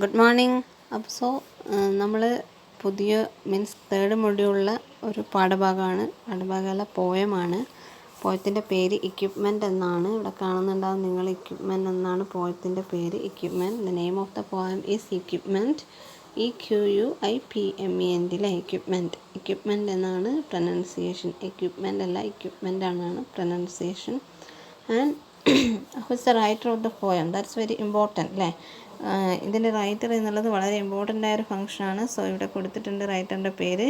Good morning. അപ്പോൾ നമ്മൾ പുതിയ തേർഡ് മൊഡ്യൂളിലെ ഒരു പാഠഭാഗമല്ല, പോയമാണ്. പോയത്തിൻ്റെ പേര് ഇക്വിപ്മെൻറ്റ് എന്നാണ്. ഇവിടെ കാണുന്നുണ്ടാവും നിങ്ങൾ, ഇക്വിപ്മെൻറ്റ് എന്നാണ് പോയത്തിൻ്റെ പേര്. Equipment. The name of the poem is equipment. EQUIPMENT അല്ലേ, ഇക്വിപ്മെൻറ്റ് എന്നാണ് പ്രൊനൗൺസിയേഷൻ. ഇക്വിപ്മെൻറ്റ് അല്ല, ഇക്വിപ്മെൻ്റ് ആണ് pronunciation. And who's the writer of the poem, that's very important അല്ലേ. ഇതിൻ്റെ റൈറ്റർ എന്നുള്ളത് വളരെ ഇമ്പോർട്ടൻ്റ് ആയൊരു ഫംഗ്ഷനാണ്. സോ ഇവിടെ കൊടുത്തിട്ടുണ്ട് റൈറ്ററിൻ്റെ പേര്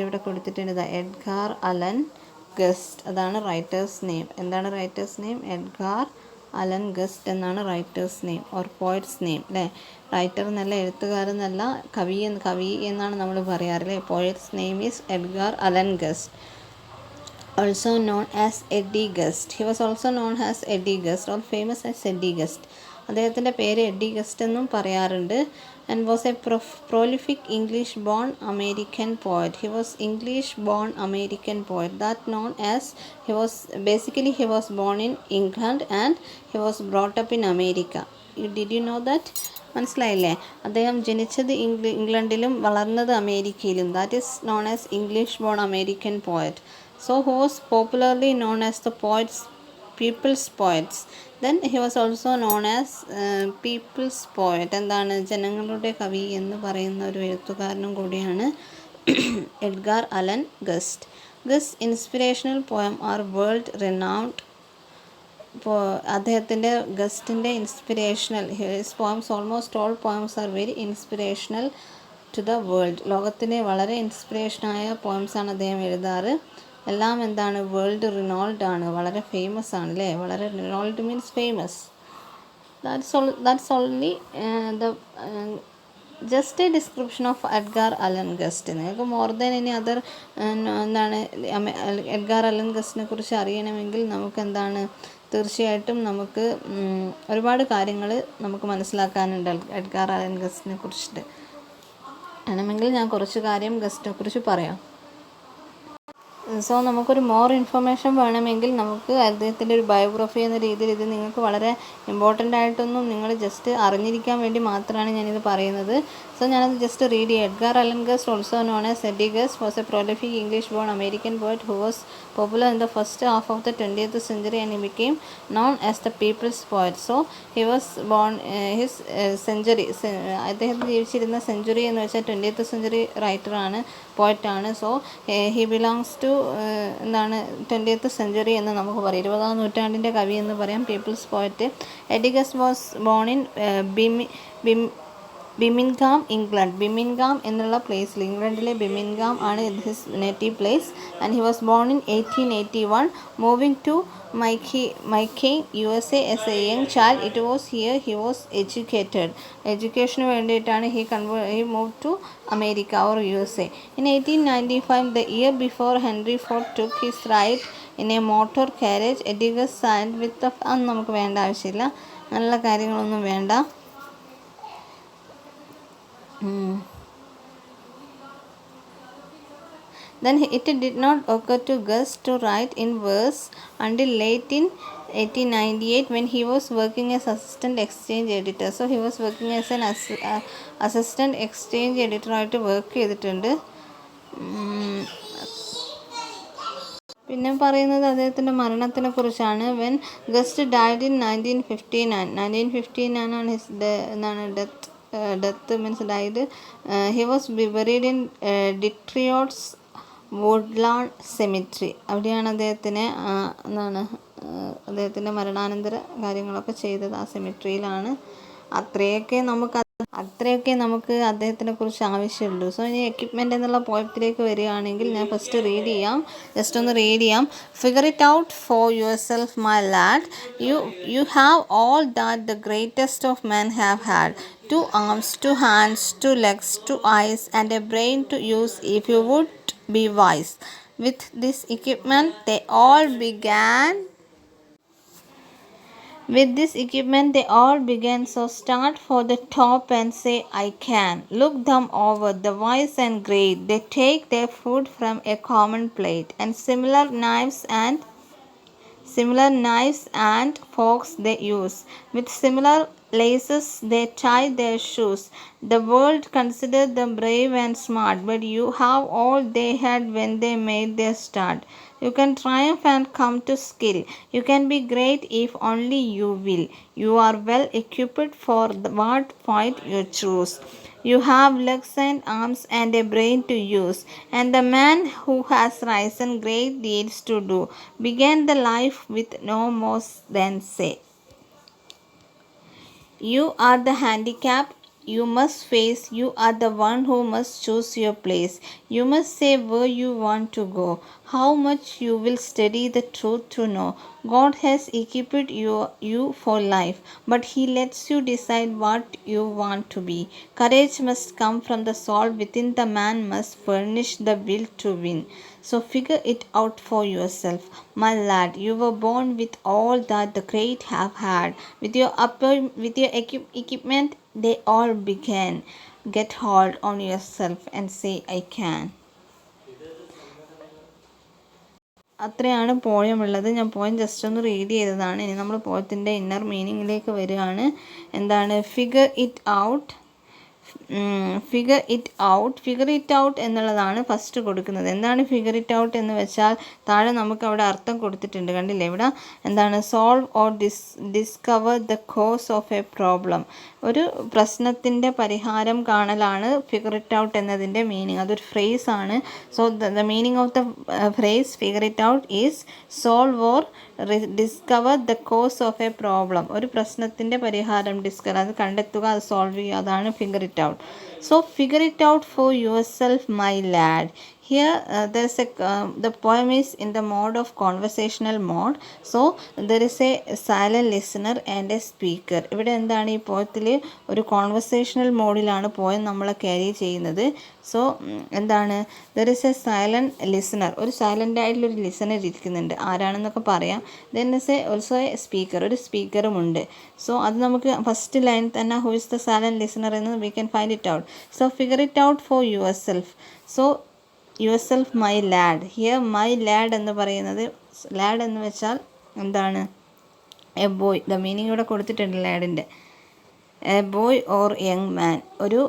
ഇവിടെ കൊടുത്തിട്ടുണ്ട്. എഡ്ഗാർ അലൻ ഗസ്റ്റ്, അതാണ് റൈറ്റേഴ്സ് നെയിം. എന്താണ് writer's name? Edgar Allan Guest എന്നാണ് writer's name or poet's name അല്ലേ. റൈറ്റർ എന്നല്ല, എഴുത്തുകാരെന്നല്ല, കവി എന്നാണ് നമ്മൾ പറയാറില്ലേ. Poet's name is Edgar Allan Guest, also known as Eddie Gust. He was also known as Eddie Gust or famous as Eddie Gust. അദ്ദേഹത്തിൻ്റെ പേര് എഡി ഗസ്റ്റ് എന്നും പറയാറുണ്ട്. And was a prolific English born American poet. He was English born American poet that known as he was born in England and he was brought up in America. Did you know that? മനസ്സിലായില്ലേ? അദ്ദേഹം ജനിച്ചത് ഇംഗ്ലണ്ടിലും വളർന്നത് അമേരിക്കയിലും. That is known as English born American poet. So he was popularly known as the people's poets. Then he was also known as people's poet. എന്താണ്? ജനങ്ങളുടെ കവി എന്ന് പറയുന്ന ഒരു എഴുത്തുകാരനും കൂടിയാണ് Edgar Allan Guest. Guest inspirational poem are world renowned. അദ്ദേഹത്തിൻ്റെ ഗസ്റ്റിൻ്റെ inspirational his poems, almost all poems are very inspirational to the world. ലോകത്തിന് വളരെ ഇൻസ്പിറേഷനായ പോയംസാണ് അദ്ദേഹം എഴുതാറ്. എല്ലാം എന്താണ്? വേൾഡ് റിനോൾഡ് ആണ്, വളരെ ഫേമസ് ആണ് അല്ലേ. വളരെ renowned means famous. That's only the just a description of Edgar Allan Guest. നിങ്ങൾക്ക് മോർ ദാൻ എനി അതർ എന്താണ് എഡ്ഗാർ അലൻ ഗസ്റ്റിനെ കുറിച്ച് അറിയണമെങ്കിൽ നമുക്ക് എന്താണ്, തീർച്ചയായിട്ടും നമുക്ക് ഒരുപാട് കാര്യങ്ങൾ നമുക്ക് മനസ്സിലാക്കാനുണ്ട് എഡ്ഗാർ അലൻ ഗസ്റ്റിനെ കുറിച്ചിട്ട്. വേണമെങ്കിൽ ഞാൻ കുറച്ച് കാര്യം ഗസ്റ്റിനെ കുറിച്ച് പറയാം. സോ നമുക്കൊരു മോർ ഇൻഫർമേഷൻ വേണമെങ്കിൽ നമുക്ക് അദ്ദേഹത്തിൻ്റെ ഒരു ബയോഗ്രഫി എന്ന രീതിയിൽ ഇത് നിങ്ങൾക്ക് വളരെ ഇമ്പോർട്ടൻ്റ് ആയിട്ടൊന്നും നിങ്ങൾ ജസ്റ്റ് അറിഞ്ഞിരിക്കാൻ വേണ്ടി മാത്രമാണ് ഞാനിത് പറയുന്നത്. സോ ഞാനത് ജസ്റ്റ് റീഡ് ചെയ്യാം. Edgar Allan Guest, also known as Eddie Guest, was a prolific English born American poet who was popular in the first half of the 20th century and he became known as the people's poet. So he was born his century, അദ്ദേഹം ജീവിച്ചിരുന്ന century എന്ന് വെച്ചാൽ 20th century റൈറ്ററാണ്, പോയറ്റാണ്. So he belongs to എന്താണ് 20th century എന്ന് നമുക്ക് പറയാം. 20ാം നൂറ്റാണ്ടിൻ്റെ കവി എന്ന് പറയാം, people's poet. Eddie Guest was born in Birmingham, England. Birmingham എന്നുള്ള പ്ലേസിൽ, ഇംഗ്ലണ്ടിലെ ബിമിൻഗാം ആണ് his native place. And he was born in 1881, moving to Michigan, USA as a young child. It was here he was educated. എഡ്യൂക്കേഷന് വേണ്ടിയിട്ടാണ് he moved to America or USA. In 1895, the year before Henry Ford took his ride in a motor carriage, Eddie Gust signed with the അന്ന് നമുക്ക് വേണ്ട ആവശ്യമില്ല, നല്ല കാര്യങ്ങളൊന്നും വേണ്ട. Then it did not occur to Gust to write in verse until late in 1898 when he was working as assistant exchange editor. So he was working as an assistant exchange editor ആയിട്ട് work ചെയ്തിട്ടുണ്ട്. പിന്നെ പറയുന്നത് അദ്ദേഹത്തിൻ്റെ മരണത്തിനെ കുറിച്ചാണ്. When guest died in 1959 ആണ് his death means died. He was buried in Detroit's Woodlawn cemetery. അവിടെയാണ് അദ്ദേഹത്തിൻ്റെ മരണാനന്തര കാര്യങ്ങളൊക്കെ ചെയ്തത്, ആ സെമിട്രിയിലാണ്. അത്രയൊക്കെ നമുക്ക് അദ്ദേഹത്തിനെ കുറിച്ച് ആവശ്യമുള്ളൂ. സോ ഇനി എക്വിപ്മെൻറ്റ് എന്നുള്ള പോയത്തിലേക്ക് വരികയാണെങ്കിൽ ഞാൻ ഫസ്റ്റ് ജസ്റ്റ് ഒന്ന് റീഡ് ചെയ്യാം. Figure it out for yourself my lad. You have all that the greatest of men have had. 2 arms, 2 hands, 2 legs, 2 eyes, and a brain to use if you would be wise. With this equipment they all began. So start for the top and say I can. Look them over, the wise and great. They take their food from a common plate, and similar knives and forks they use. With similar laces they tie their shoes. The world considered them brave and smart, but you have all they had when they made their start. You can triumph and come to skill. You can be great if only you will. You are well equipped for what fight you choose. You have legs and arms and a brain to use, and the man who has risen great deeds to do began the life with no more than say. You are the handicap you must face. You are the one who must choose your place. You must say where you want to go, how much you will study the truth to know. God has equipped you for life, but He lets you decide what you want to be. Courage must come from the soul within. The man must furnish the will to win. So figure it out for yourself, my lad. You were born with all that the great have had. With your equipment, they all began. Get hold on yourself and say, I can. അത്രയാണ് poem ഉള്ളത്. ഞാൻ poem just ഒന്ന് read ചെയ്തതാണ്. ഇനി നമ്മൾ പോയത്തിൻ്റെ inner മീനിങ്ങിലേക്ക് വരികയാണ്. എന്താണ് figure it out? Figure it out എന്നുള്ളതാണ് ഫസ്റ്റ് കൊടുക്കുന്നത്. എന്താണ് ഫിഗർ ഇറ്റ് ഔട്ട് എന്ന് വെച്ചാൽ താഴെ നമുക്ക് അവിടെ അർത്ഥം കൊടുത്തിട്ടുണ്ട്, കണ്ടില്ലേ? ഇവിടെ എന്താണ് solve or discover the cause of A problem. ഒരു പ്രശ്നത്തിൻ്റെ പരിഹാരം കാണലാണ് ഫിഗർ ഇറ്റ് ഔട്ട് എന്നതിൻ്റെ മീനിങ്. അതൊരു ഫ്രേസ് ആണ്. So the meaning of the phrase figure it out is solve or discover the cause of A problem. ഒരു പ്രശ്നത്തിൻ്റെ പരിഹാരം discover, അത് കണ്ടെത്തുക, അത് സോൾവ് ചെയ്യുക, അതാണ് figure it out. So figure it out for yourself, my lad. Here the poem is in the mode of conversational mode. So there is a silent listener and a speaker. ഇവിടെ എന്താണ് ഈ പോയത്തിൽ ഒരു conversational മോഡിലാണ് poem നമ്മളെ carry ചെയ്യുന്നത്. So എന്താണ് there is a silent listener. ഒരു silent ആയിട്ടുള്ളൊരു listener ഇരിക്കുന്നുണ്ട്. ആരാണെന്നൊക്കെ പറയാം. then is also a speaker. ഒരു സ്പീക്കറുമുണ്ട്. സോ അത് നമുക്ക് ഫസ്റ്റ് ലൈൻ തന്നെ who is the silent listener എന്ന് we can find it out. So figure it out for yourself. So yourself, my lad. Here my lad എന്ന് പറയുന്നത്, lad എന്ന് വെച്ചാൽ എന്താണ്? A boy. ദ മീനിങ് ഇവിടെ കൊടുത്തിട്ടുണ്ട് ലാഡിൻ്റെ. A boy or young man. ഒരു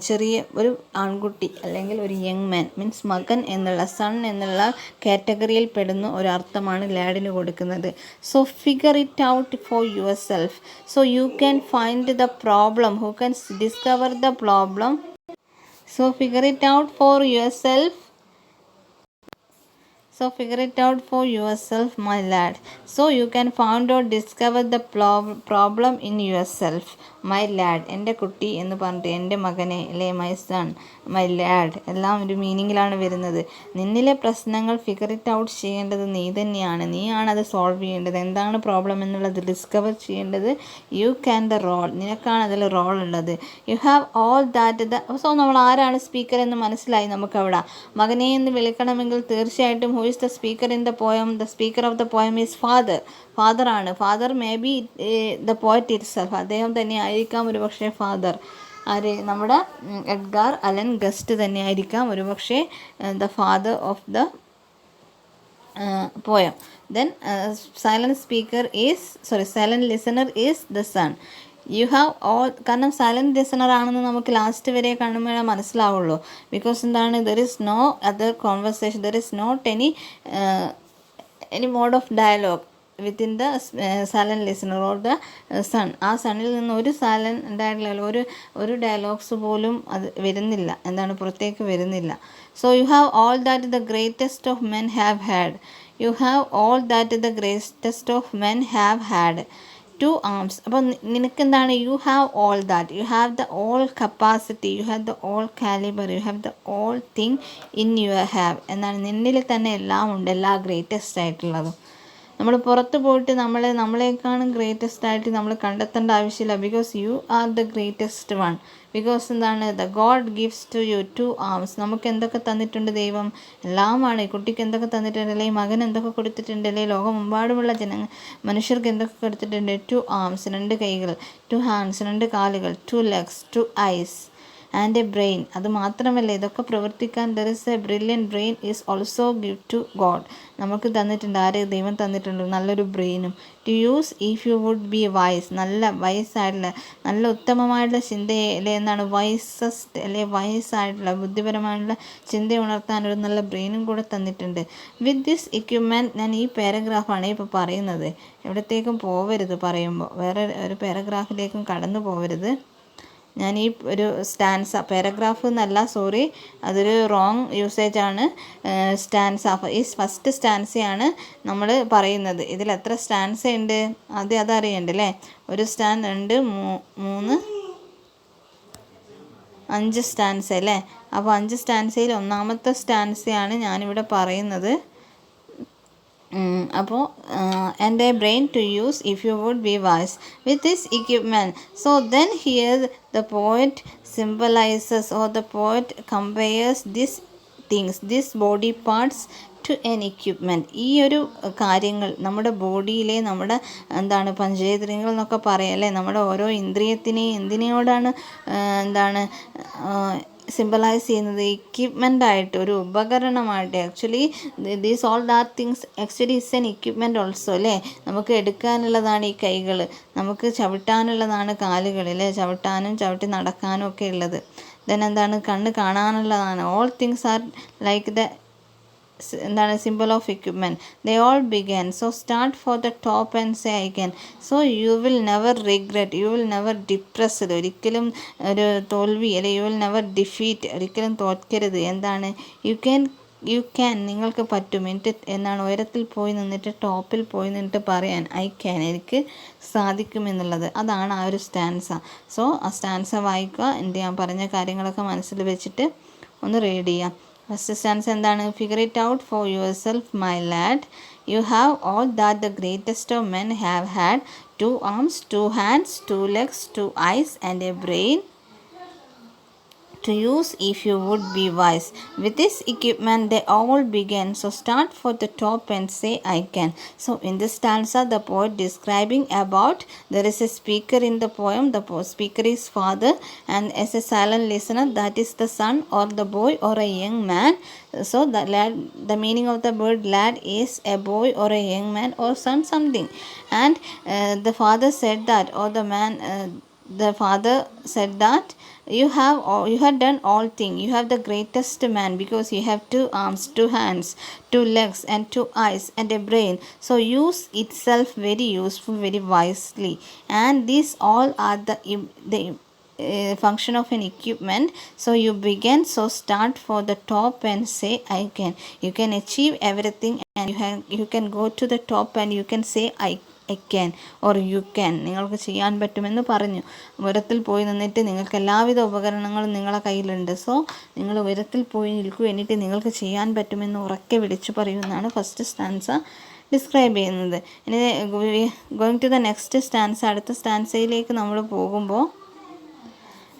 ചെറിയ ഒരു ആൺകുട്ടി അല്ലെങ്കിൽ ഒരു യങ് മാൻ മീൻസ് മകൻ എന്നുള്ള സൺ എന്നുള്ള കാറ്റഗറിയിൽ പെടുന്ന ഒരു അർത്ഥമാണ് ലാഡിന് കൊടുക്കുന്നത്. So figure it out for your self. So you can find the problem. Who can discover the problem. So figure it out for yourself. So figure it out for yourself, my lad. So you can find or discover the problem in yourself, my lad. എൻ്റെ കുട്ടി എന്ന് പറഞ്ഞിട്ട് എൻ്റെ മകനെ അല്ലേ, my son, my LAD എല്ലാം ഒരു മീനിങ്ങിലാണ് വരുന്നത്. നിന്നിലെ പ്രശ്നങ്ങൾ ഫിഗർ ഇറ്റ് ഔട്ട് ചെയ്യേണ്ടത് നീ തന്നെയാണ്. നീയാണ് അത് സോൾവ് ചെയ്യേണ്ടത്. എന്താണ് പ്രോബ്ലം എന്നുള്ളത് ഡിസ്കവർ ചെയ്യേണ്ടത് യു ക്യാൻ ദ റോൾ. നിനക്കാണ് അതിൽ റോൾ ഉള്ളത്. U have all that so നമ്മൾ ആരാണ് സ്പീക്കർ എന്ന് മനസ്സിലായി നമുക്കവിടെ. മകനെ എന്ന് വിളിക്കണമെങ്കിൽ തീർച്ചയായിട്ടും who is the speaker in the poem? The speaker of the poem is father. ഫാദറാണ്. Father may be the poet itself. അദ്ദേഹം തന്നെ ആയിരിക്കാം ഒരു പക്ഷേ ഫാദർ. ആര്? നമ്മുടെ എഡ്ഗാർ അലൻ ഗസ്റ്റ് തന്നെ ആയിരിക്കാം ഒരു പക്ഷേ the father of the poem. Then silent listener is the son. You have all. കാരണം സൈലൻറ്റ് ലിസണർ ആണെന്ന് നമുക്ക് ലാസ്റ്റ് വരെ കാണുമ്പോഴേ മനസ്സിലാവുള്ളൂ. ബിക്കോസ് എന്താണ് there is no other conversation, there is not any mode of dialogue within the silent listener or the son. ആ സണ്ണിൽ നിന്ന് ഒരു സൈലൻ്റ് ആയിട്ടുള്ള ഒരു ഡയലോഗ്സ് പോലും അത് വരുന്നില്ല. എന്താണ് പുറത്തേക്ക് വരുന്നില്ല. So you have all that the greatest of men have had. You have all that the greatest of men have had. 2 arms. അപ്പോൾ നിനക്കെന്താണ്? You have all that. You have the all capacity. You have the all calibre. You have the all thing in your have. എന്താണ്? നിന്നിൽ തന്നെ എല്ലാം ഉണ്ട്, എല്ലാ greatest ആയിട്ടുള്ളതും. നമ്മൾ പുറത്ത് പോയിട്ട് നമ്മളെക്കാളും ഗ്രേറ്റസ്റ്റ് ആയിട്ട് നമ്മൾ കണ്ടെത്തേണ്ട ആവശ്യമില്ല. Because you are the greatest one. Because എന്താണ്? The God gives to you 2 arms. നമുക്ക് എന്തൊക്കെ തന്നിട്ടുണ്ട് ദൈവം? എല്ലാമാണ്. ഈ കുട്ടിക്ക് എന്തൊക്കെ തന്നിട്ടുണ്ട്, അല്ലെങ്കിൽ മകൻ എന്തൊക്കെ കൊടുത്തിട്ടുണ്ട്, അല്ലെങ്കിൽ ലോകമെമ്പാടുമുള്ള മനുഷ്യർക്ക് എന്തൊക്കെ കൊടുത്തിട്ടുണ്ട്? 2 arms, 2 കൈകൾ, 2 hands, 2 കാലുകൾ, 2 legs, 2 eyes and a brain. അത് മാത്രമല്ല, ഇതൊക്കെ പ്രവർത്തിക്കാൻ there is a brilliant brain is also give to God. നമുക്ക് തന്നിട്ടുണ്ട്, ആര്? ദൈവം തന്നിട്ടുണ്ട് നല്ലൊരു ബ്രെയിനും. To use if you would be wise, നല്ല വയസ്സായിട്ടുള്ള നല്ല ഉത്തമമായിട്ടുള്ള ചിന്തയിലെ എന്താണ് വൈസസ്റ്റ് അല്ലെ വയസ്സായിട്ടുള്ള ബുദ്ധിപരമായിട്ടുള്ള ചിന്ത ഉണർത്താൻ ഒരു നല്ല ബ്രെയിനും കൂടെ തന്നിട്ടുണ്ട്. വിത്ത് ദിസ് ഇക്വിപ്മെൻറ്റ്, ഞാൻ ഈ പാരഗ്രാഫാണ് ഇപ്പോൾ പറയുന്നത്, എവിടത്തേക്കും പോവരുത് പറയുമ്പോൾ, വേറെ ഒരു പാരഗ്രാഫിലേക്കും കടന്നു പോവരുത്. ഞാൻ ഈ ഒരു സ്റ്റാൻസ, പാരഗ്രാഫ് എന്നല്ല, സോറി, അതൊരു റോങ് യൂസേജ് ആണ്. സ്റ്റാൻസ, ഈ ഫസ്റ്റ് സ്റ്റാൻസയാണ് നമ്മൾ പറയുന്നത്. ഇതിൽ എത്ര സ്റ്റാൻസ ഉണ്ട് അതറിയണ്ട് അല്ലേ? ഒരു സ്റ്റാൻഡ്, 2, 3, 5 സ്റ്റാൻസ അല്ലേ? അപ്പോൾ 5 സ്റ്റാൻസയിൽ ഒന്നാമത്തെ സ്റ്റാൻസയാണ് ഞാനിവിടെ പറയുന്നത്. അപ്പോൾ and a brain to use if you would be wise with this equipment. So then here the poet symbolizes, or the poet compares these things, these body parts to an equipment. ഈ ഒരു കാര്യങ്ങൾ നമ്മുടെ ബോഡിയിലെ നമ്മുടെ എന്താണ് പഞ്ചേന്ദ്രിയങ്ങൾ എന്നൊക്കെ പറയാം അല്ലേ? നമ്മുടെ ഓരോ ഇന്ദ്രിയത്തിനെയും എന്തിനോടാണ് സിംബലൈസ് ചെയ്യുന്നത്? എക്യുപ്മെൻ്റ് ആയിട്ട്, ഒരു ഉപകരണമായിട്ട്. Actually these all that things actually is an equipment also അല്ലേ? നമുക്ക് എടുക്കാനുള്ളതാണ് ഈ കൈകൾ, നമുക്ക് ചവിട്ടാനുള്ളതാണ് കാലുകൾ അല്ലേ? ചവിട്ടാനും ചവിട്ടി നടക്കാനും ഒക്കെ ഉള്ളത്. ദെൻ എന്താണ്? കണ്ണ് കാണാനുള്ളതാണ്. All things are like the എന്താണ് simple of equipment. They all began. So start for the top and say I can. So you will never regret, you will never depressed, ഒരിക്കലും ഒരു തോൽവി അല്ലെ, you will never defeat, ഒരിക്കലും തോൽക്കരുത്. എന്താണ്? you can, നിങ്ങൾക്ക് പറ്റും. എന്നാണ് ഉയരത്തിൽ പോയി നിന്നിട്ട്, ടോപ്പിൽ പോയി നിന്നിട്ട് പറയാൻ I can, എനിക്ക് സാധിക്കുമെന്നുള്ളത്. അതാണ് ആ ഒരു സ്റ്റാൻസ. സോ ആ സ്റ്റാൻസ വായിക്കുക, ഞാൻ പറഞ്ഞ കാര്യങ്ങളൊക്കെ മനസ്സിൽ വെച്ചിട്ട് ഒന്ന് റീഡ് ചെയ്യാം. ഫസ്റ്റ് സ്റ്റാൻസ് എന്താണ്? Figure it out for yourself my lad. You have all that the greatest of men have had. 2 arms, 2 hands, 2 legs, 2 eyes and a brain to use if you would be wise. With this equipment they all began. So start for the top and say I can. So in this stanza the poet describing about, there is a speaker in the poem. The speaker is father, and as a silent listener, that is the son or the boy or a young man. So the lad, the meaning of the word lad is a boy or a young man or son, something. And the father said that, or the father said that, you have done all things. You have the greatest man because you have 2 arms, 2 hands, 2 legs and 2 eyes and a brain. So use itself very useful, very wisely. And these all are the function of an equipment. So you begin. So start for the top and say I can. You can achieve everything, and you can go to the top and you can say I can or you can. നിങ്ങൾക്ക് ചെയ്യാൻ പറ്റുമെന്ന് പറഞ്ഞു. ഉയരത്തിൽ പോയി നിന്നിട്ട് നിങ്ങൾക്ക് എല്ലാവിധ ഉപകരണങ്ങളും നിങ്ങളെ കയ്യിലുണ്ട്. സോ നിങ്ങൾ ഉയരത്തിൽ പോയി നിൽക്കൂ, എന്നിട്ട് നിങ്ങൾക്ക് ചെയ്യാൻ പറ്റുമെന്ന് ഉറക്കെ വിളിച്ചു പറയുന്നതാണ് ഫസ്റ്റ് സ്റ്റാൻസ ഡിസ്ക്രൈബ് ചെയ്യുന്നത്. ഇനി going to the next stanza, അടുത്ത സ്റ്റാൻസയിലേക്ക് നമ്മൾ പോകുമ്പോൾ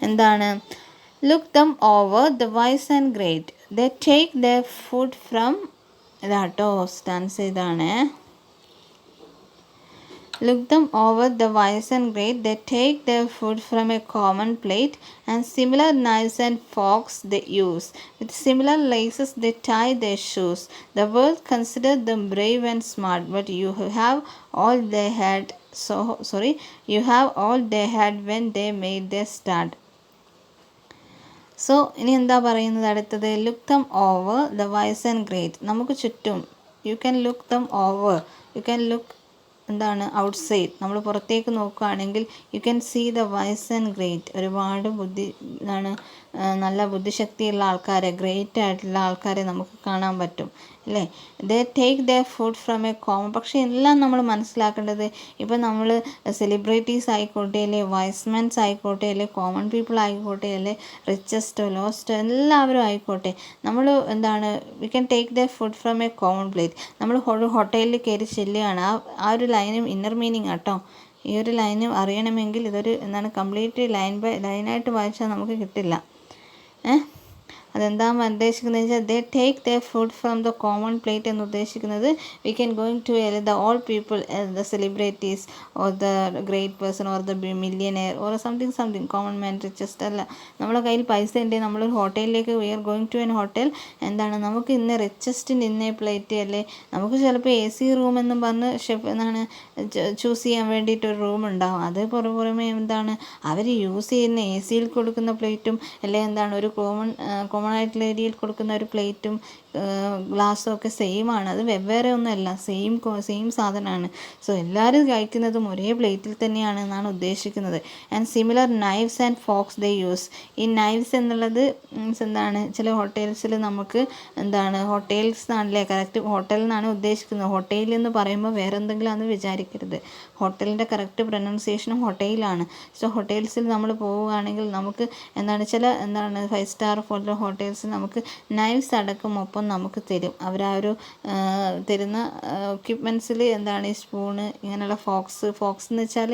എന്താണ്? Look them over the wise and great, they take the food from, ഇതാട്ടോ സ്റ്റാൻസ ഇതാണ്. Look them over, the wise and great, they take their food from a common plate, and similar knives and forks they use. With similar laces they tie their shoes. The world considered them brave and smart, but you have all they had. You have all they had when they made their start. So ഇനി എന്താ പറയുന്നത് അടുത്തത്? Look them over the wise and great. നമുക്ക് ചുറ്റും you can look them over, you can look എന്താണ് outside, നമ്മൾ പുറത്തേക്ക് നോക്കുകയാണെങ്കിൽ you can see the wise and great. ഒരുപാട് നല്ല ബുദ്ധിശക്തിയുള്ള ആൾക്കാരെ, ഗ്രേറ്റ് ആയിട്ടുള്ള ആൾക്കാരെ നമുക്ക് കാണാൻ പറ്റും അല്ലേ? ദേ take the food from A common. പക്ഷേ എല്ലാം നമ്മൾ മനസ്സിലാക്കേണ്ടത്, ഇപ്പം നമ്മൾ സെലിബ്രിറ്റീസ് ആയിക്കോട്ടെ അല്ലെ, വൈസ്മെൻസ് ആയിക്കോട്ടെ അല്ലെ, കോമൺ പീപ്പിൾ ആയിക്കോട്ടെ അല്ലെ, റിച്ചസ്റ്റോ ലോസ്റ്റോ എല്ലാവരും ആയിക്കോട്ടെ, നമ്മൾ എന്താണ് we can take the food from A common plate. നമ്മൾ ഒരു ഹോട്ടലിൽ കയറി ചെല്ലുകയാണ്, ആ ഒരു ലൈനും ഇന്നർ മീനിങ് ആട്ടോ. ഈ ഒരു ലൈനും അറിയണമെങ്കിൽ ഇതൊരു കംപ്ലീറ്റ് ലൈനായിട്ട് വായിച്ചാൽ നമുക്ക് കിട്ടില്ല. അതെന്താ ഉദ്ദേശിക്കുന്നത് വെച്ചാൽ they take the food from the common plate എന്ന് ഉദ്ദേശിക്കുന്നത് we can going to the all people, the celebrities or the great person or the millionaire or something common man richest അല്ല. നമ്മുടെ കയ്യിൽ പൈസ ഉണ്ടെങ്കിൽ നമ്മളൊരു ഹോട്ടലിലേക്ക് we are going to an hotel, എന്താണ് നമുക്ക് ഇന്ന് റിച്ചസ്റ്റിൻ്റെ ഇന്നേ പ്ലേറ്റ് അല്ലേ, നമുക്ക് ചിലപ്പോൾ AC റൂം എന്നും പറഞ്ഞ് ഷെഫ് എന്താണ് ചൂസ് ചെയ്യാൻ വേണ്ടിയിട്ടൊരു റൂം ഉണ്ടാകും. അത് പുറമേ എന്താണ് അവർ യൂസ് ചെയ്യുന്ന AC കൊടുക്കുന്ന പ്ലേറ്റും അല്ലെ എന്താണ് ഒരു കോമൺ ആയിട്ടുള്ള ഏരിയയിൽ കൊടുക്കുന്ന ഒരു പ്ലേറ്റും ഗ്ലാസ്സും ഒക്കെ സെയിം ആണ്. അത് വെവ്വേറെ ഒന്നുമല്ല, സെയിം സാധനമാണ്. സോ എല്ലാവരും കഴിക്കുന്നതും ഒരേ പ്ലേറ്റിൽ തന്നെയാണ് എന്നാണ് ഉദ്ദേശിക്കുന്നത്. And similar knives and forks they use. ഈ നൈവ്സ് എന്നുള്ളത് മീൻസ് എന്താണ് ചില ഹോട്ടൽസിൽ നമുക്ക് എന്താണ് ഹോട്ടൽസ് എന്നാണല്ലേ കറക്റ്റ് ഹോട്ടൽ എന്നാണ് ഉദ്ദേശിക്കുന്നത്. ഹോട്ടൽ എന്ന് പറയുമ്പോൾ വേറെ എന്തെങ്കിലും ആണെന്ന് വിചാരിക്കരുത്. ഹോട്ടലിൻ്റെ കറക്റ്റ് പ്രൊനൗൺസിയേഷനും ഹോട്ടലാണ്. സോ ഹോട്ടൽസിൽ നമ്മൾ പോവുകയാണെങ്കിൽ നമുക്ക് എന്താണ് 5 സ്റ്റാർ പോലുള്ള ഹോട്ടൽസിൽ നമുക്ക് നൈവ്സ് അടക്കം ഒപ്പം നമുക്ക് തരും. അവർ ആ ഒരു തരുന്ന എക്യുപ്മെൻറ്റ്സിൽ എന്താണ് ഈ സ്പൂണ് ഇങ്ങനെയുള്ള ഫോക്സ് എന്ന് വെച്ചാൽ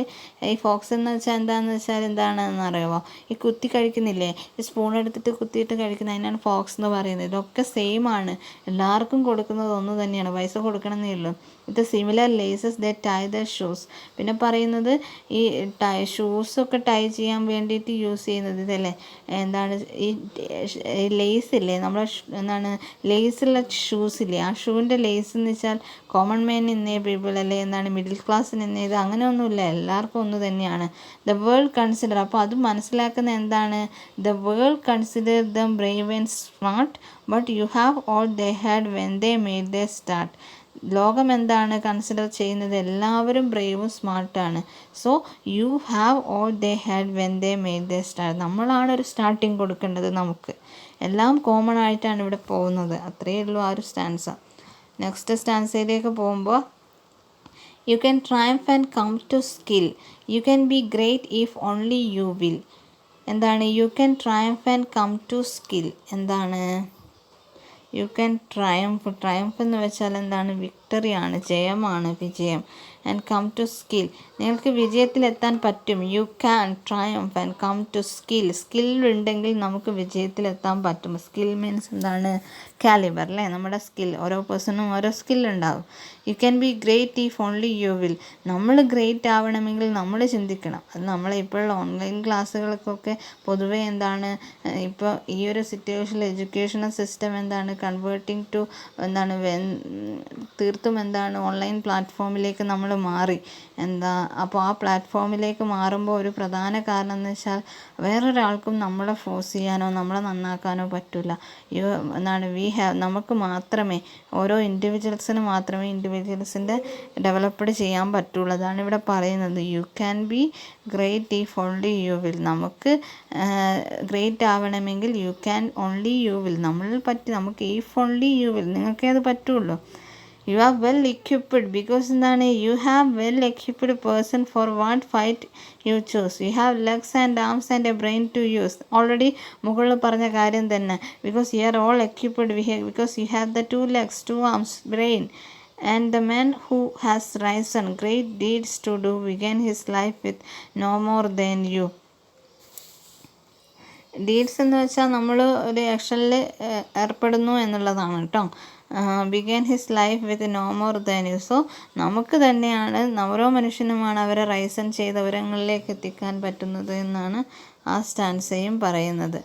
ഈ ഫോക്സ് എന്ന് വെച്ചാൽ എന്താണെന്ന് അറിയാമോ? ഈ കുത്തി കഴിക്കുന്നില്ലേ, ഈ സ്പൂൺ എടുത്തിട്ട് കുത്തിയിട്ട് കഴിക്കുന്ന അതിനാണ് ഫോക്സ് എന്ന് പറയുന്നത്. ഇതൊക്കെ സെയിം ആണ്, എല്ലാവർക്കും കൊടുക്കുന്നത് ഒന്ന് തന്നെയാണ്, പൈസ കൊടുക്കണമെന്നേ ഉള്ളൂ. With similar laces they tie the shoes. പിന്നെ പറയുന്നത് ഈ ഷൂസൊക്കെ ടൈ ചെയ്യാൻ വേണ്ടിയിട്ട് യൂസ് ചെയ്യുന്നത് ഇതല്ലേ എന്താണ് ഈ ലേസ് ഇല്ലേ, നമ്മളെ എന്താണ് ലേസുള്ള ഷൂസ് ഇല്ലേ, ആ ഷൂവിൻ്റെ ലേസ് എന്ന് വെച്ചാൽ കോമൺ മാൻ ഇന്നേ പീപ്പിൾ അല്ലേ എന്താണ് മിഡിൽ ക്ലാസ്സിന് ഇന്നേത് അങ്ങനെയൊന്നുമില്ല, എല്ലാവർക്കും ഒന്ന് തന്നെയാണ്. ദ വേൾഡ് കൺസിഡർ, അപ്പോൾ അത് മനസ്സിലാക്കുന്ന എന്താണ് the world consider them brave and smart but you have all they had when they made they start. ലോകം എന്താണ് കൺസിഡർ ചെയ്യുന്നത്, എല്ലാവരും ബ്രേവും സ്മാർട്ടാണ്. So you have all they had when they made they start. നമ്മളാണ് ഒരു സ്റ്റാർട്ടിങ് കൊടുക്കേണ്ടത്. നമുക്ക് എല്ലാം കോമൺ ആയിട്ടാണ് ഇവിടെ പോകുന്നത്. അത്രയേ ഉള്ളൂ ആ ഒരു സ്റ്റാൻസ. നെക്സ്റ്റ് സ്റ്റാൻസയിലേക്ക് പോകുമ്പോൾ you can triumph and come to skill, you can be great if only you will. എന്താണ് you can triumph and come to skill, എന്താണ് യു ക്യാൻ ട്രയംഫ് എന്ന് വെച്ചാൽ എന്താണ് വിക്ടറിയാണ്, ജയമാണ്, വിജയം. ആൻഡ് കം ടു സ്കിൽ, നിങ്ങൾക്ക് വിജയത്തിലെത്താൻ പറ്റും. You can triumph and come to skill ഉണ്ടെങ്കിൽ നമുക്ക് വിജയത്തിലെത്താൻ പറ്റും. സ്കിൽ മീൻസ് എന്താണ് കാലിബർ അല്ലേ, നമ്മുടെ സ്കിൽ. ഓരോ പേഴ്സണും ഓരോ സ്കിൽ ഉണ്ടാവും. U can be great if only you will. നമ്മൾ ഗ്രേറ്റ് ആവണമെങ്കിൽ നമ്മൾ ചിന്തിക്കണം. അത് നമ്മളെ ഇപ്പോഴുള്ള ഓൺലൈൻ ക്ലാസ്സുകൾക്കൊക്കെ പൊതുവേ എന്താണ് ഇപ്പോൾ ഈ ഒരു സിറ്റുവേഷനിൽ എഡ്യൂക്കേഷണൽ സിസ്റ്റം എന്താണ് കൺവേർട്ടിങ് ടു എന്താണ് തീർത്തും എന്താണ് ഓൺലൈൻ പ്ലാറ്റ്ഫോമിലേക്ക് നമ്മൾ മാറി. അപ്പോൾ ആ പ്ലാറ്റ്ഫോമിലേക്ക് മാറുമ്പോൾ ഒരു പ്രധാന കാരണം എന്ന് വെച്ചാൽ വേറൊരാൾക്കും നമ്മളെ ഫോഴ്സ് ചെയ്യാനോ നമ്മളെ നന്നാക്കാനോ പറ്റില്ല. നമുക്ക് മാത്രമേ ഓരോ ഇൻഡിവിജ്വൽസിന് മാത്രമേ ഇൻഡിവിജ്വൽസിൻ്റെ ഡെവലപ്ഡ് ചെയ്യാൻ പറ്റുള്ളൂ. അതാണ് ഇവിടെ പറയുന്നത്. You can be great if only you will. നമുക്ക് ഗ്രേറ്റ് ആവണമെങ്കിൽ you can only you will, നമുക്ക് ഇഫ് ഓൺലി യു വിൽ, നിങ്ങൾക്കേ അത് പറ്റുള്ളൂ. You are well equipped because എന്താണ് you have well equipped person for what fight you choose. You have legs and arms and a brain to use. Already മുകളിൽ പറഞ്ഞ കാര്യം തന്നെ. Because you are all equipped because you have the 2 legs, 2 arms, brain. And the man who has risen great deeds to do began his life with no more than you. Deeds എന്ന് വെച്ചാൽ നമ്മൾ ഒരു ആക്ഷനിൽ ഏർപ്പെടുന്നു എന്നുള്ളതാണ് കേട്ടോ. Began his life with no more than you. So നമുക്ക് തന്നെയാണ്, ഓരോ മനുഷ്യനുമാണ് അവരെ റൈസൺ ചെയ്ത് ഉയരങ്ങളിലേക്ക് എത്തിക്കാൻ പറ്റുന്നത് എന്നാണ് ആ സ്റ്റാൻസയും പറയുന്നത്.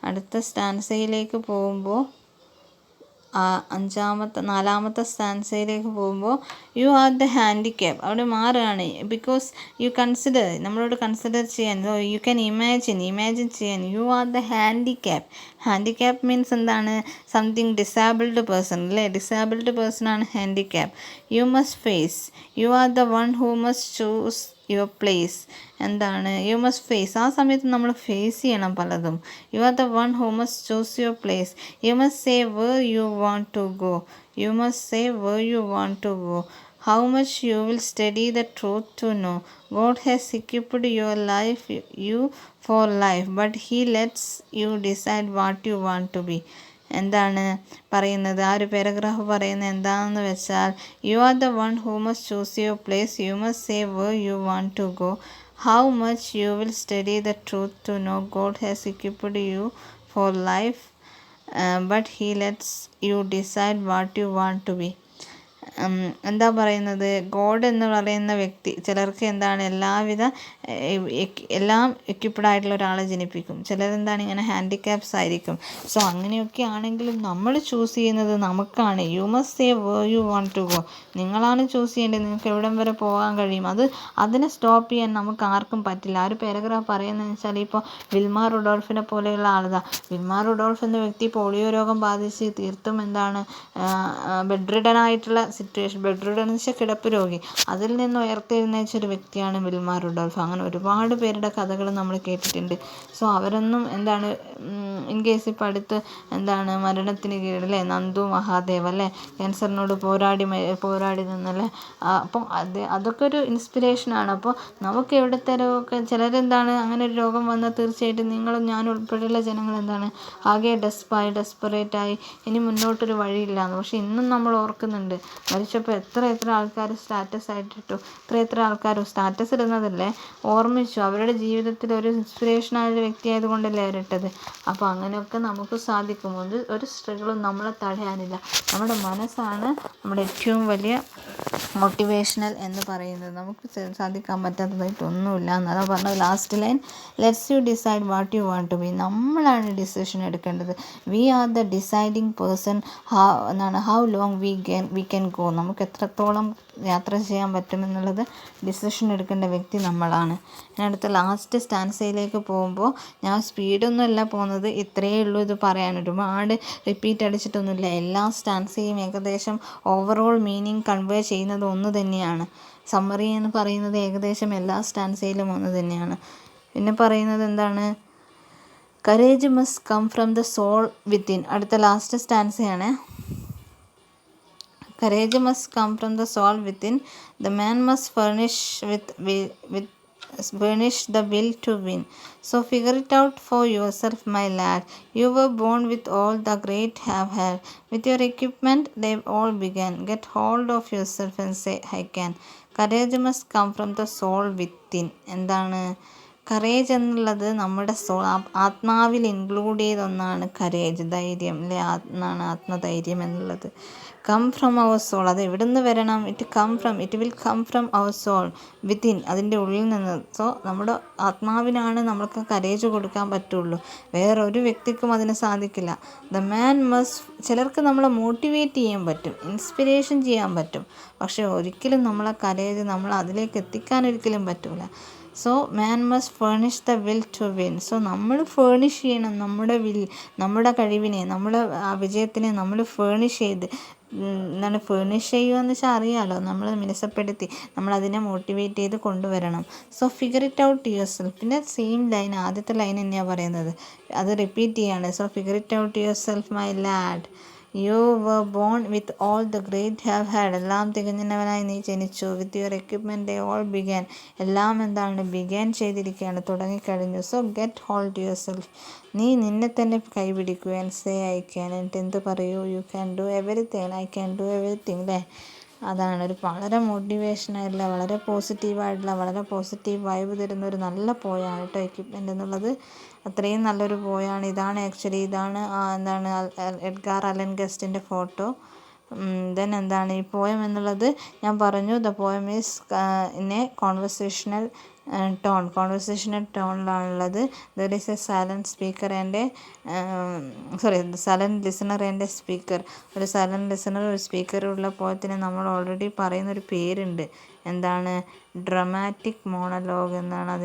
അടുത്ത സ്റ്റാൻസയിലേക്ക് പോകുമ്പോൾ നാലാമത്തെ സ്റ്റാൻസയിലേക്ക് പോകുമ്പോൾ യു ആർ ദ ഹാൻഡിക്യാപ്പ്, അവിടെ മാറുകയാണ്. ബിക്കോസ് യു കൺസിഡർ, നമ്മളോട് കൺസിഡർ ചെയ്യാൻ, യു ക്യാൻ ഇമാജിൻ ചെയ്യാൻ. You are the handicap means എന്താണ് സംതിങ് ഡിസേബിൾഡ് പേഴ്സൺ അല്ലേ, ഡിസേബിൾഡ് പേഴ്സൺ ആണ് handicap. You must face, you are the one who must choose your place. എന്താണ് you must face, ആ സമയത്ത് നമ്മൾ ഫേസ് ചെയ്യണം പലതും. You are the one who must choose your place. You must say where you want to go. You must say where you want to go. How much you will study the truth to know. God has equipped your life, you for life, but He lets you decide what you want to be. എന്താണ് പറയുന്നത് ആ ഒരു paragraph പറയുന്നത് എന്താണെന്ന് വെച്ചാൽ you are the one who must choose your place. You must say where you want to go. How much you will study the truth to know. God has equipped you for life, but he lets you decide what you want to be. എന്താ പറയുന്നത്, God എന്ന് പറയുന്ന വ്യക്തി ചിലർക്ക് എന്താണ് എല്ലാവിധ എല്ലാം equipped ആയിട്ടുള്ള ഒരാളെ ജനിപ്പിക്കും. ചിലരെന്താണ് ഇങ്ങനെ ഹാൻഡിക്യാപ്സ് ആയിരിക്കും. സോ അങ്ങനെയൊക്കെ ആണെങ്കിലും നമ്മൾ ചൂസ് ചെയ്യുന്നത് നമുക്കാണ്. You must say where you want to go. നിങ്ങളാണ് ചൂസ് ചെയ്യേണ്ടത്. നിങ്ങൾക്ക് എവിടം വരെ പോകാൻ കഴിയും. അതിനെ സ്റ്റോപ്പ് ചെയ്യാൻ നമുക്ക് ആർക്കും പറ്റില്ല. ആ ഒരു പാരഗ്രാഫ് പറയുന്നതെന്ന് വെച്ചാൽ ഇപ്പോൾ വിൽമ റുഡോൾഫിനെ പോലെയുള്ള ആളുതാ. വിൽമ റുഡോൾഫ് എന്ന വ്യക്തി പോളിയോ രോഗം ബാധിച്ച് തീർത്തും എന്താണ് ബെഡ് റിഡൻ ആയിട്ടുള്ള സിറ്റുവേഷൻ, ബെഡ് റിഡൻ എന്ന് വെച്ചാൽ കിടപ്പ് രോഗി, അതിൽ നിന്ന് ഉയർത്തെഴുന്നേച്ചൊരു വ്യക്തിയാണ് വിൽമ റുഡോൾഫ്. അങ്ങനെ ഒരുപാട് പേരുടെ കഥകൾ നമ്മൾ കേട്ടിട്ടുണ്ട്. സോ അവരൊന്നും എന്താണ് ഇൻ കേസ് ഇപ്പം അടുത്ത് എന്താണ് മരണത്തിന് കീഴല്ലേ നന്ദു മഹാദേവ് അല്ലേ, ക്യാൻസറിനോട് പോരാടി നിന്നല്ലേ. അപ്പം അതൊക്കെ ഒരു ഇൻസ്പിറേഷനാണ്. അപ്പോൾ നമുക്ക് എവിടുത്തെ രോഗമൊക്കെ ചിലരെന്താണ് അങ്ങനെ ഒരു രോഗം വന്നാൽ തീർച്ചയായിട്ടും നിങ്ങളും ഞാൻ ഉൾപ്പെടെയുള്ള ജനങ്ങൾ എന്താണ് ആകെ ഡെസ്പറേറ്റായി ഇനി മുന്നോട്ടൊരു വഴിയില്ലാന്ന്. പക്ഷെ ഇന്നും നമ്മൾ ഓർക്കുന്നുണ്ട് മരിച്ചപ്പോൾ എത്ര ആൾക്കാർ സ്റ്റാറ്റസ് ആയിട്ടിട്ടു, എത്ര ആൾക്കാർ സ്റ്റാറ്റസ് ഇടുന്നതല്ലേ ഓർമ്മിച്ചു. അവരുടെ ജീവിതത്തിൽ ഒരു ഇൻസ്പിറേഷനായ വ്യക്തി ആയതുകൊണ്ടല്ലേ അവരിട്ടത്. അപ്പോൾ അങ്ങനെയൊക്കെ നമുക്ക് സാധിക്കും. ഒരു സ്ട്രഗിളും നമ്മളെ തടയാനില്ല. നമ്മുടെ മനസ്സാണ് നമ്മുടെ ഏറ്റവും വലിയ മോട്ടിവേഷണൽ എന്ന് പറയുന്നത്. നമുക്ക് സാധിക്കാൻ പറ്റാത്തതായിട്ടൊന്നുമില്ല എന്നതാണ് പറഞ്ഞത്. Last line, let's you decide what you want to be. നമ്മളാണ് ഡിസിഷൻ എടുക്കേണ്ടത്. We are the deciding person. How long we can go. നമുക്ക് എത്രത്തോളം യാത്ര ചെയ്യാൻ പറ്റുമെന്നുള്ളത് ഡിസിഷൻ എടുക്കേണ്ട വ്യക്തി നമ്മളാണ്. ഞാൻ അടുത്ത ലാസ്റ്റ് സ്റ്റാൻസയിലേക്ക് പോകുമ്പോൾ ഞാൻ സ്പീഡൊന്നുമല്ല പോകുന്നത്, ഇത്രയേ ഉള്ളൂ ഇത് പറയാൻ. ഒരുപാട് റിപ്പീറ്റ് അടിച്ചിട്ടൊന്നുമില്ല. എല്ലാ സ്റ്റാൻസയും ഏകദേശം ഓവറോൾ മീനിങ് കൺവേ ചെയ്യുന്നത് ഒന്ന് തന്നെയാണ്. സമ്മറി എന്ന് പറയുന്നത് ഏകദേശം എല്ലാ സ്റ്റാൻസയിലും ഒന്ന് തന്നെയാണ്. പിന്നെ പറയുന്നത് എന്താണ്, courage must come from the soul within. അടുത്ത ലാസ്റ്റ് സ്റ്റാൻസയാണ്. Courage must come from the soul within. The man must furnish the will to win. So figure it out for yourself, my lad. You were born with all the great have had. With your equipment, they all began. Get hold of yourself and say, I can. Courage must come from the soul within. എന്താണ് courage എന്നുള്ളത്? നമ്മുടെ soul, ആത്മാവിൽ include ചെയ്ത ഒന്നാണ് courage, ധൈര്യം അല്ലേ, ആത്മധൈര്യം എന്നുള്ളത്. കം ഫ്രം അവർ സോൾ, അത് എവിടെ നിന്ന് വരണം? It will come from our soul within, അതിൻ്റെ ഉള്ളിൽ നിന്ന്. സോ നമ്മുടെ ആത്മാവിനാണ് നമ്മൾക്ക് കറേജ് കൊടുക്കാൻ പറ്റുള്ളൂ, വേറൊരു വ്യക്തിക്കും അതിന് സാധിക്കില്ല. ദ മാൻ മസ്റ്റ്, ചിലർക്ക് നമ്മളെ മോട്ടിവേറ്റ് ചെയ്യാൻ പറ്റും, ഇൻസ്പിറേഷൻ ചെയ്യാൻ പറ്റും, പക്ഷെ ഒരിക്കലും നമ്മളെ കറേജ് നമ്മൾ അതിലേക്ക് എത്തിക്കാൻ ഒരിക്കലും പറ്റില്ല. So man must furnish the will to win. So നമ്മൾ ഫേർണിഷ് ചെയ്യണം നമ്മുടെ നമ്മുടെ കഴിവിനെ, നമ്മുടെ വിജയത്തിനെ നമ്മൾ ഫേർണിഷ് ചെയ്ത് ഫേർണിഷ് ചെയ്യുക എന്ന് വെച്ചാൽ അറിയാമല്ലോ, നമ്മൾ മിനുസപ്പെടുത്തി നമ്മളതിനെ മോട്ടിവേറ്റ് ചെയ്ത് കൊണ്ടുവരണം. So figure it out yourself. പിന്നെ സെയിം ലൈൻ, ആദ്യത്തെ ലൈൻ തന്നെയാണ് പറയുന്നത്, അത് റിപ്പീറ്റ് ചെയ്യാണ്. So figure it out yourself my lad. You were born with all the great have had. എല്ലാം തികഞ്ഞവനായി നീ ജനിച്ചു. With your equipment they all began. എല്ലാം എന്താണ് ബിഗാൻ ചെയ്തിരിക്കുകയാണ്, തുടങ്ങിക്കഴിഞ്ഞു. So get hold yourself. നീ നിന്നെ തന്നെ കൈപിടിക്കുക. And say I can. എന്നിട്ട് എന്ത് പറയൂ? You can do everything. I can do everything അല്ലേ. അതാണ് ഒരു വളരെ മോട്ടിവേഷനായിട്ടുള്ള, വളരെ പോസിറ്റീവായിട്ടുള്ള, വളരെ പോസിറ്റീവ് വൈബ് തരുന്ന ഒരു നല്ല പോയാണ് കേട്ടോ എക്യുപ്മെൻ്റ് എന്നുള്ളത്. അത്രയും നല്ലൊരു പോയാണ്. ഇതാണ് എന്താണ് എഡ്ഗാർ അലൻ ഗസ്റ്റിൻ്റെ ഫോട്ടോ. ദെൻ എന്താണ് ഈ പോയം എന്നുള്ളത് ഞാൻ പറഞ്ഞു. The poem is in a conversational ടോണിലാണുള്ളത്. There is a silent speaker and silent listener and a speaker. ഒരു സൈലൻറ്റ് ലിസണർ, ഒരു സ്പീക്കറുള്ള പോയത്തിന് നമ്മൾ ഓൾറെഡി പറയുന്നൊരു പേരുണ്ട്. എന്താണ്? ഡ്രമാറ്റിക് മോണലോഗ് എന്നാണ്